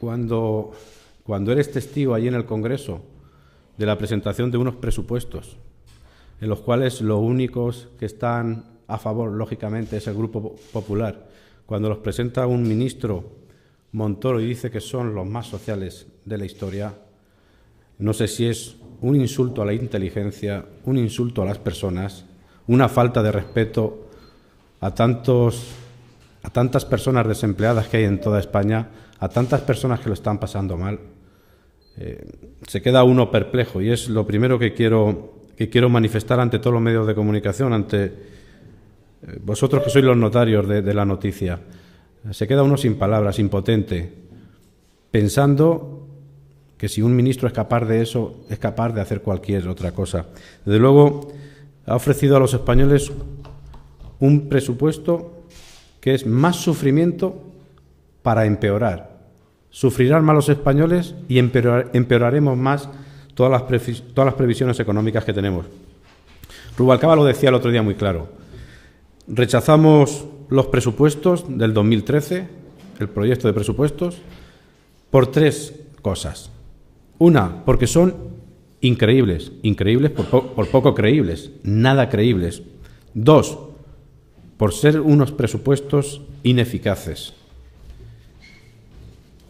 cuando eres testigo allí en el Congreso de la presentación de unos presupuestos en los cuales los únicos que están a favor, lógicamente, es el Grupo Popular, cuando los presenta un ministro Montoro y dice que son los más sociales de la historia, no sé si es un insulto a la inteligencia, un insulto a las personas, una falta de respeto a tantas personas desempleadas que hay en toda España, a tantas personas que lo están pasando mal. Se queda uno perplejo y es lo primero que quiero manifestar ante todos los medios de comunicación, ante vosotros que sois los notarios de la noticia. Se queda uno sin palabras, impotente, pensando que si un ministro es capaz de eso, es capaz de hacer cualquier otra cosa. Desde luego, ha ofrecido a los españoles un presupuesto que es más sufrimiento para empeorar. Sufrirán más los españoles y empeoraremos más todas las previsiones económicas que tenemos. Rubalcaba lo decía el otro día muy claro. Rechazamos los presupuestos del 2013, el proyecto de presupuestos, por tres cosas. Una, porque son increíbles por poco creíbles, nada creíbles. Dos, por ser unos presupuestos ineficaces.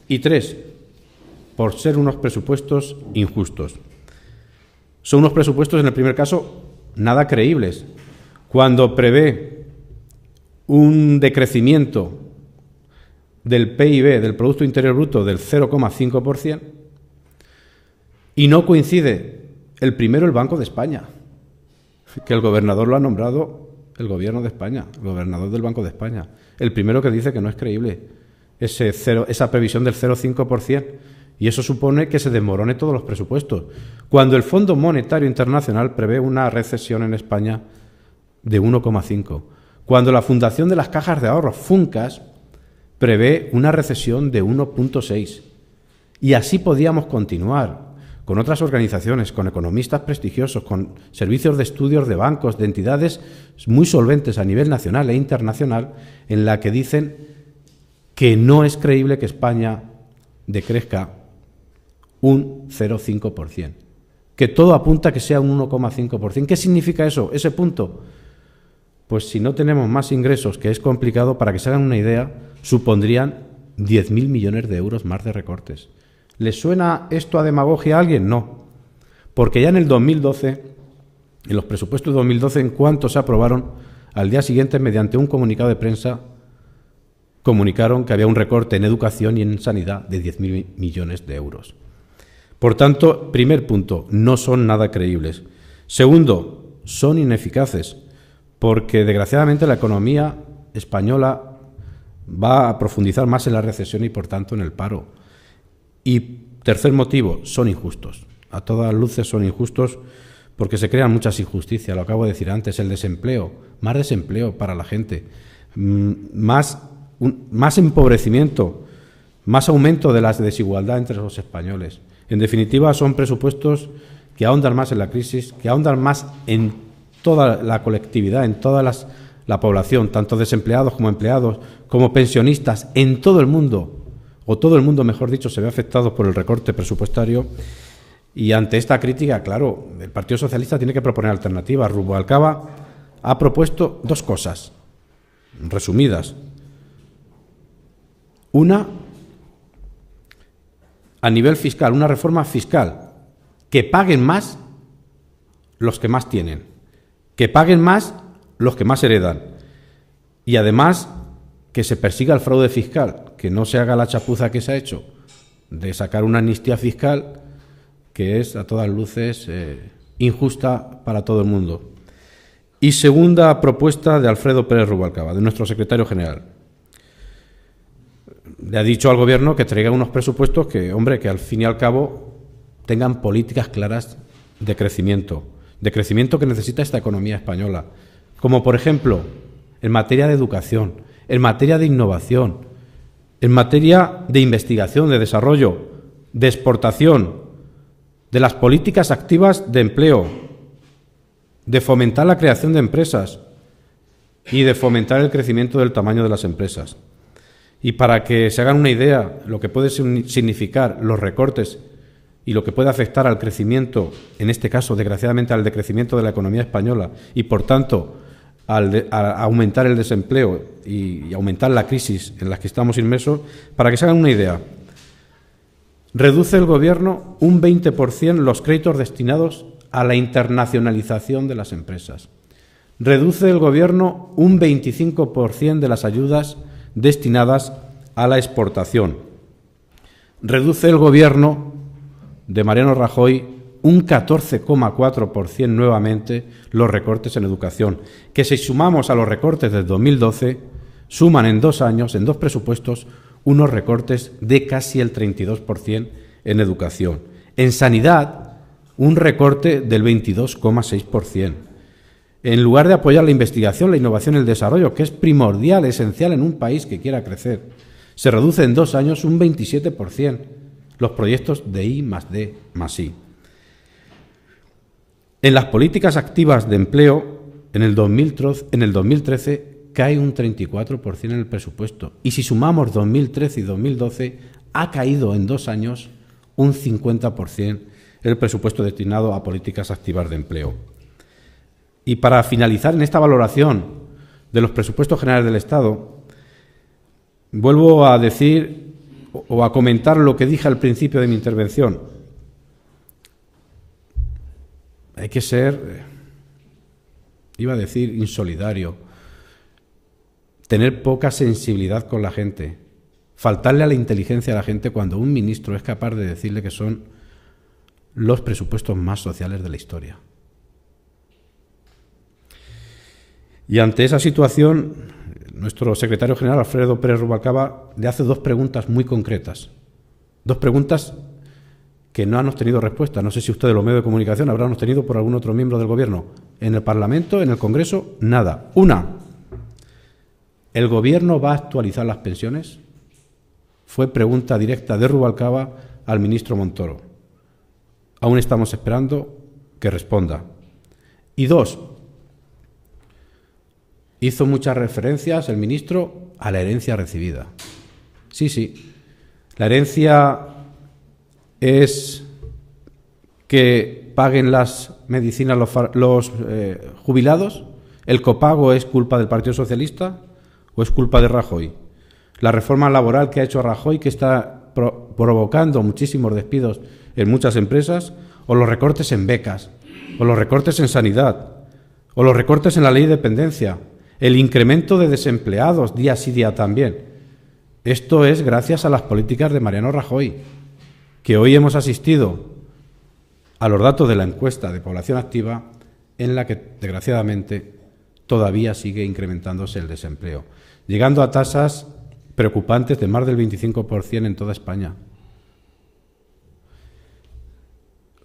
Y tres, por ser unos presupuestos injustos. Son unos presupuestos, en el primer caso, nada creíbles. Cuando prevé un decrecimiento del PIB, del Producto Interior Bruto, del 0,5%, y no coincide el primero el Banco de España, que el gobernador lo ha nombrado el Gobierno de España, el gobernador del Banco de España, el primero que dice que no es creíble esa previsión del 0,5%, y eso supone que se desmorone todos los presupuestos. Cuando el Fondo Monetario Internacional prevé una recesión en España de 1,5%, cuando la Fundación de las Cajas de Ahorros, FUNCAS, prevé una recesión de 1,6%. Y así podíamos continuar con otras organizaciones, con economistas prestigiosos, con servicios de estudios de bancos, de entidades muy solventes a nivel nacional e internacional, en la que dicen que no es creíble que España decrezca un 0,5%, que todo apunta a que sea un 1,5%. ¿Qué significa eso, ese punto? Pues si no tenemos más ingresos, que es complicado, para que se hagan una idea, supondrían 10.000 millones de euros más de recortes. ¿Les suena esto a demagogia a alguien? No, porque ya en el 2012, en los presupuestos de 2012, en cuanto se aprobaron, al día siguiente, mediante un comunicado de prensa, comunicaron que había un recorte en educación y en sanidad de 10.000 millones de euros. Por tanto, primer punto, no son nada creíbles. Segundo, son ineficaces, porque desgraciadamente la economía española va a profundizar más en la recesión y, por tanto, en el paro. Y tercer motivo, son injustos. A todas luces son injustos porque se crean muchas injusticias. Lo acabo de decir antes, el desempleo, más desempleo para la gente, más empobrecimiento, más aumento de la desigualdad entre los españoles. En definitiva, son presupuestos que ahondan más en la crisis, que ahondan más en toda la colectividad, en toda la población, tanto desempleados como empleados, como pensionistas, en todo el mundo, o todo el mundo, mejor dicho, se ve afectado por el recorte presupuestario. Y ante esta crítica, claro, el Partido Socialista tiene que proponer alternativas. Rubalcaba ha propuesto dos cosas, resumidas. Una, a nivel fiscal, una reforma fiscal, que paguen más los que más tienen, que paguen más los que más heredan, y además que se persiga el fraude fiscal, que no se haga la chapuza que se ha hecho de sacar una amnistía fiscal que es a todas luces injusta para todo el mundo. Y segunda propuesta de Alfredo Pérez Rubalcaba, de nuestro secretario general. Le ha dicho al Gobierno que traiga unos presupuestos que, hombre, que al fin y al cabo tengan políticas claras de crecimiento que necesita esta economía española, como por ejemplo en materia de educación, en materia de innovación, en materia de investigación, de desarrollo, de exportación, de las políticas activas de empleo, de fomentar la creación de empresas y de fomentar el crecimiento del tamaño de las empresas. Y para que se hagan una idea lo que puede significar los recortes y lo que puede afectar al crecimiento, en este caso, desgraciadamente, al decrecimiento de la economía española y, por tanto, a aumentar el desempleo y aumentar la crisis en la que estamos inmersos, para que se hagan una idea, reduce el Gobierno un 20% los créditos destinados a la internacionalización de las empresas. Reduce el Gobierno un 25% de las ayudas destinadas a la exportación. Reduce el Gobierno de Mariano Rajoy un 14,4% nuevamente los recortes en educación, que si sumamos a los recortes del 2012, suman en 2 años, en 2 presupuestos, unos recortes de casi el 32% en educación. En sanidad, un recorte del 22,6%. En lugar de apoyar la investigación, la innovación y el desarrollo, que es primordial, esencial en un país que quiera crecer, se reduce en 2 años un 27% los proyectos de I+D+I. En las políticas activas de empleo, en el 2013 cae un 34% en el presupuesto. Y si sumamos 2013 y 2012, ha caído en 2 años un 50% el presupuesto destinado a políticas activas de empleo. Y para finalizar en esta valoración de los presupuestos generales del Estado, vuelvo a decir o a comentar lo que dije al principio de mi intervención. Hay que ser, iba a decir, insolidario, tener poca sensibilidad con la gente, faltarle a la inteligencia a la gente cuando un ministro es capaz de decirle que son los presupuestos más sociales de la historia. Y ante esa situación, nuestro secretario general, Alfredo Pérez Rubalcaba, le hace 2 preguntas muy concretas. 2 preguntas que no han obtenido respuesta. No sé si ustedes, los medios de comunicación, habrán obtenido por algún otro miembro del Gobierno. En el Parlamento, en el Congreso, nada. Una, ¿el Gobierno va a actualizar las pensiones? Fue pregunta directa de Rubalcaba al ministro Montoro. Aún estamos esperando que responda. Y 2, hizo muchas referencias el ministro a la herencia recibida. Sí. La herencia es que paguen las medicinas los jubilados. ¿El copago es culpa del Partido Socialista o es culpa de Rajoy? La reforma laboral que ha hecho Rajoy, que está provocando muchísimos despidos en muchas empresas, o los recortes en becas, o los recortes en sanidad, o los recortes en la ley de dependencia, el incremento de desempleados día sí día también. Esto es gracias a las políticas de Mariano Rajoy, que hoy hemos asistido a los datos de la encuesta de población activa, en la que, desgraciadamente, todavía sigue incrementándose el desempleo, llegando a tasas preocupantes de más del 25% en toda España,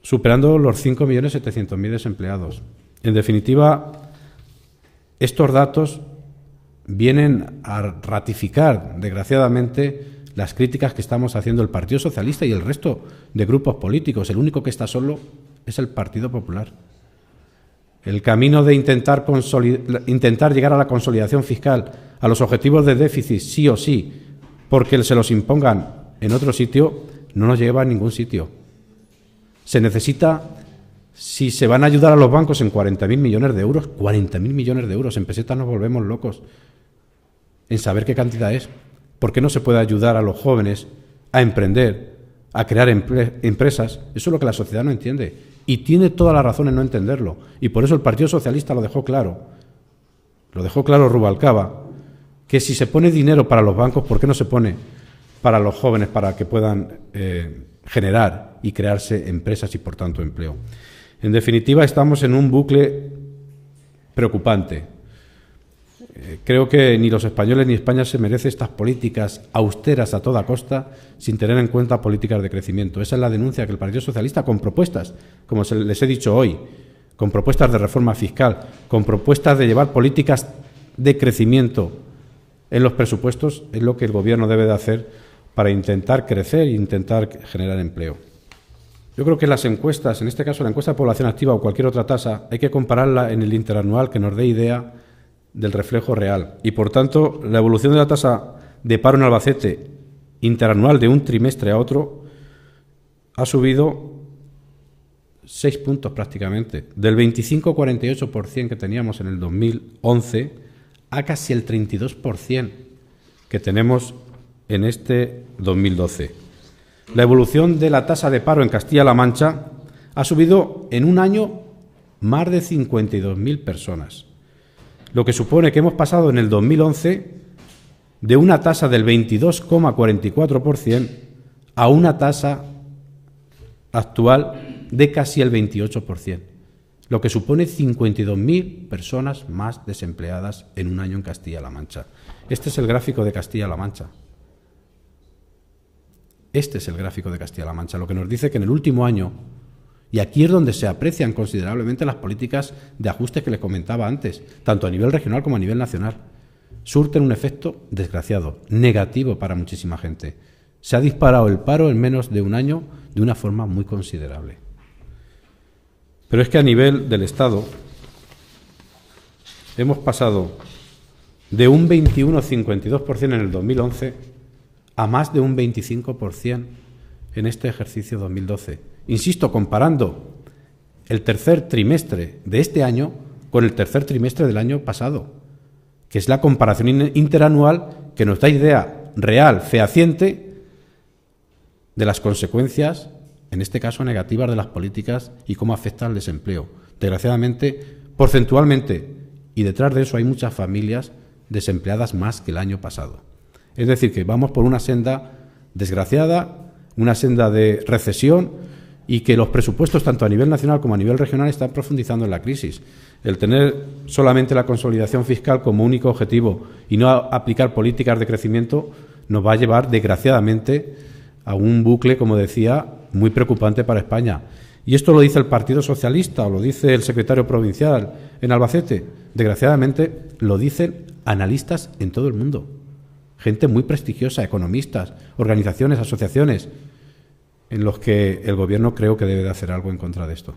superando los 5.700.000 desempleados. En definitiva, estos datos vienen a ratificar, desgraciadamente, las críticas que estamos haciendo el Partido Socialista y el resto de grupos políticos. El único que está solo es el Partido Popular. El camino de intentar llegar a la consolidación fiscal, a los objetivos de déficit sí o sí, porque se los impongan en otro sitio, no nos lleva a ningún sitio. Se necesita, si se van a ayudar a los bancos en 40.000 millones de euros, 40.000 millones de euros, en pesetas nos volvemos locos en saber qué cantidad es. ¿Por qué no se puede ayudar a los jóvenes a emprender, a crear empresas? Eso es lo que la sociedad no entiende. Y tiene toda la razón en no entenderlo. Y por eso el Partido Socialista lo dejó claro. Lo dejó claro Rubalcaba, que si se pone dinero para los bancos, ¿por qué no se pone para los jóvenes, para que puedan generar y crearse empresas y, por tanto, empleo? En definitiva, estamos en un bucle preocupante. Creo que ni los españoles ni España se merece estas políticas austeras a toda costa sin tener en cuenta políticas de crecimiento. Esa es la denuncia que el Partido Socialista, con propuestas, como les he dicho hoy, con propuestas de reforma fiscal, con propuestas de llevar políticas de crecimiento en los presupuestos, es lo que el Gobierno debe de hacer para intentar crecer e intentar generar empleo. Yo creo que las encuestas, en este caso la encuesta de población activa o cualquier otra tasa, hay que compararla en el interanual que nos dé idea del reflejo real. Y, por tanto, la evolución de la tasa de paro en Albacete interanual de un trimestre a otro ha subido 6 puntos prácticamente, del 25,48% que teníamos en el 2011 a casi el 32% que tenemos en este 2012. La evolución de la tasa de paro en Castilla-La Mancha ha subido en un año más de 52.000 personas, lo que supone que hemos pasado en el 2011 de una tasa del 22,44% a una tasa actual de casi el 28%, lo que supone 52.000 personas más desempleadas en un año en Castilla-La Mancha. Este es el gráfico de Castilla-La Mancha. Este es el gráfico de Castilla-La Mancha, lo que nos dice que en el último año, y aquí es donde se aprecian considerablemente las políticas de ajuste que les comentaba antes, tanto a nivel regional como a nivel nacional, surten un efecto desgraciado, negativo para muchísima gente. Se ha disparado el paro en menos de un año de una forma muy considerable. Pero es que a nivel del Estado hemos pasado de un 21,52% en el 2011 a más de un 25% en este ejercicio 2012. Insisto, comparando el tercer trimestre de este año con el tercer trimestre del año pasado, que es la comparación interanual que nos da idea real, fehaciente, de las consecuencias, en este caso negativas, de las políticas y cómo afecta al desempleo. Desgraciadamente, porcentualmente, y detrás de eso hay muchas familias desempleadas más que el año pasado. Es decir, que vamos por una senda desgraciada, una senda de recesión, y que los presupuestos, tanto a nivel nacional como a nivel regional, están profundizando en la crisis. El tener solamente la consolidación fiscal como único objetivo y no aplicar políticas de crecimiento nos va a llevar, desgraciadamente, a un bucle, como decía, muy preocupante para España. Y esto lo dice el Partido Socialista o lo dice el secretario provincial en Albacete. Desgraciadamente, lo dicen analistas en todo el mundo. Gente muy prestigiosa, economistas, organizaciones, asociaciones, en los que el Gobierno creo que debe de hacer algo en contra de esto.